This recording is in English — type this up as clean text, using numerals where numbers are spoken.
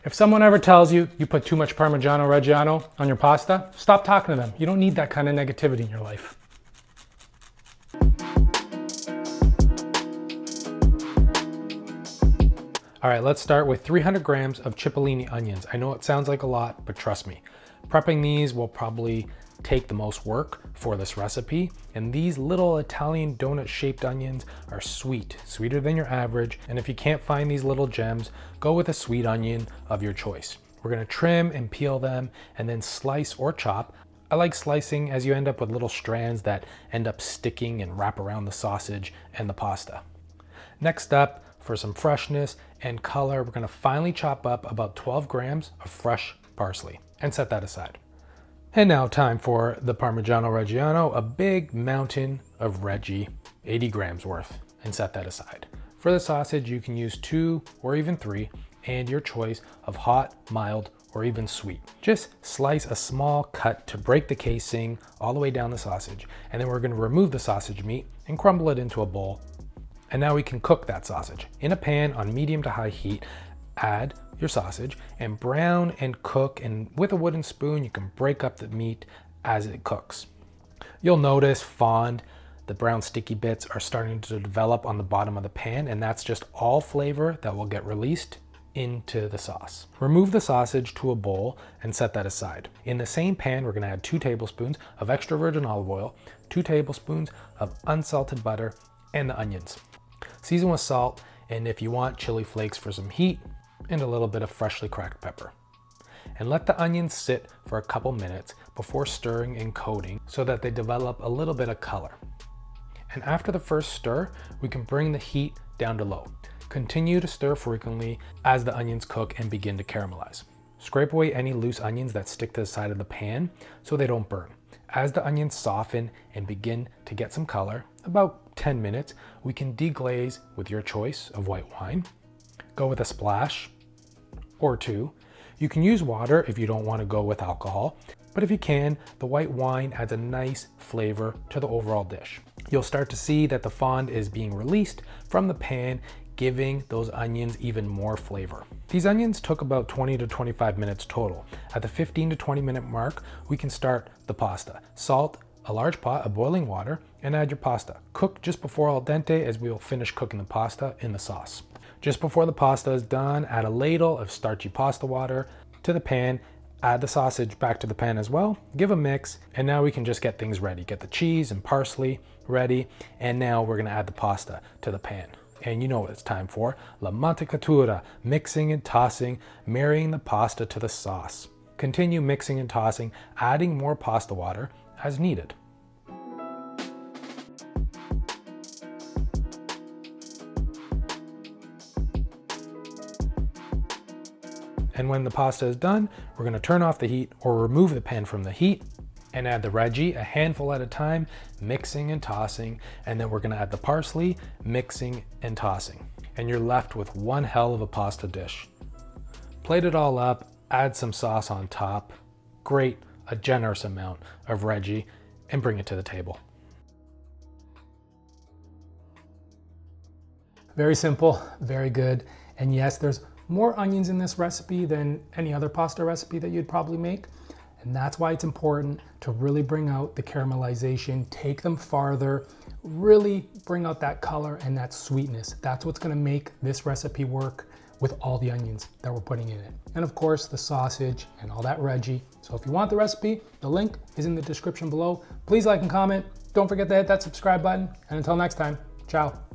If someone ever tells you you put too much Parmigiano-Reggiano on your pasta, stop talking to them. You don't need that kind of negativity in your life. All right, let's start with 300 grams of Cipollini onions. I know it sounds like a lot, but trust me, prepping these will probably take the most work for this recipe. And these little Italian donut shaped onions are sweet, sweeter than your average. And if you can't find these little gems, go with a sweet onion of your choice. We're gonna trim and peel them and then slice or chop. I like slicing as you end up with little strands that end up sticking and wrap around the sausage and the pasta. Next up, for some freshness and color, we're gonna finely chop up about 12 grams of fresh parsley and set that aside. And now time for the Parmigiano-Reggiano, a big mountain of Reggie, 80 grams worth, and set that aside. For the sausage, you can use 2 or even 3, and your choice of hot, mild, or even sweet. Just slice a small cut to break the casing all the way down the sausage, and then we're gonna remove the sausage meat and crumble it into a bowl. And now we can cook that sausage. In a pan on medium to high heat, add your sausage and brown and cook, and with a wooden spoon you can break up the meat as it cooks. You'll notice fond, the brown sticky bits are starting to develop on the bottom of the pan, and that's just all flavor that will get released into the sauce. Remove the sausage to a bowl and set that aside. In the same pan, we're gonna add 2 tablespoons of extra virgin olive oil, 2 tablespoons of unsalted butter, and the onions. Season with salt, and if you want, chili flakes for some heat, and a little bit of freshly cracked pepper. And let the onions sit for a couple minutes before stirring and coating so that they develop a little bit of color. And after the first stir, we can bring the heat down to low. Continue to stir frequently as the onions cook and begin to caramelize. Scrape away any loose onions that stick to the side of the pan so they don't burn. As the onions soften and begin to get some color, about 10 minutes, we can deglaze with your choice of white wine. Go with a splash or 2. You can use water if you don't want to go with alcohol, but if you can, the white wine adds a nice flavor to the overall dish. You'll start to see that the fond is being released from the pan, giving those onions even more flavor. These onions took about 20 to 25 minutes total. At the 15 to 20 minute mark, we can start the pasta. Salt a large pot of boiling water and add your pasta. Cook just before al dente, as we will finish cooking the pasta in the sauce. Just before the pasta is done, add a ladle of starchy pasta water to the pan, add the sausage back to the pan as well, give a mix, and now we can just get things ready. Get the cheese and parsley ready, and now we're gonna add the pasta to the pan. And you know what it's time for, la mantecatura, mixing and tossing, marrying the pasta to the sauce. Continue mixing and tossing, adding more pasta water as needed. And when the pasta is done, we're gonna turn off the heat or remove the pan from the heat and add the Reggie a handful at a time, mixing and tossing. And then we're gonna add the parsley, mixing and tossing. And you're left with one hell of a pasta dish. Plate it all up, add some sauce on top, grate a generous amount of Reggie, and bring it to the table. Very simple, very good. And yes, there's more onions in this recipe than any other pasta recipe that you'd probably make. And that's why it's important to really bring out the caramelization, take them farther, really bring out that color and that sweetness. That's what's gonna make this recipe work with all the onions that we're putting in it. And of course, the sausage and all that Reggie. So if you want the recipe, the link is in the description below. Please like and comment. Don't forget to hit that subscribe button. And until next time, ciao.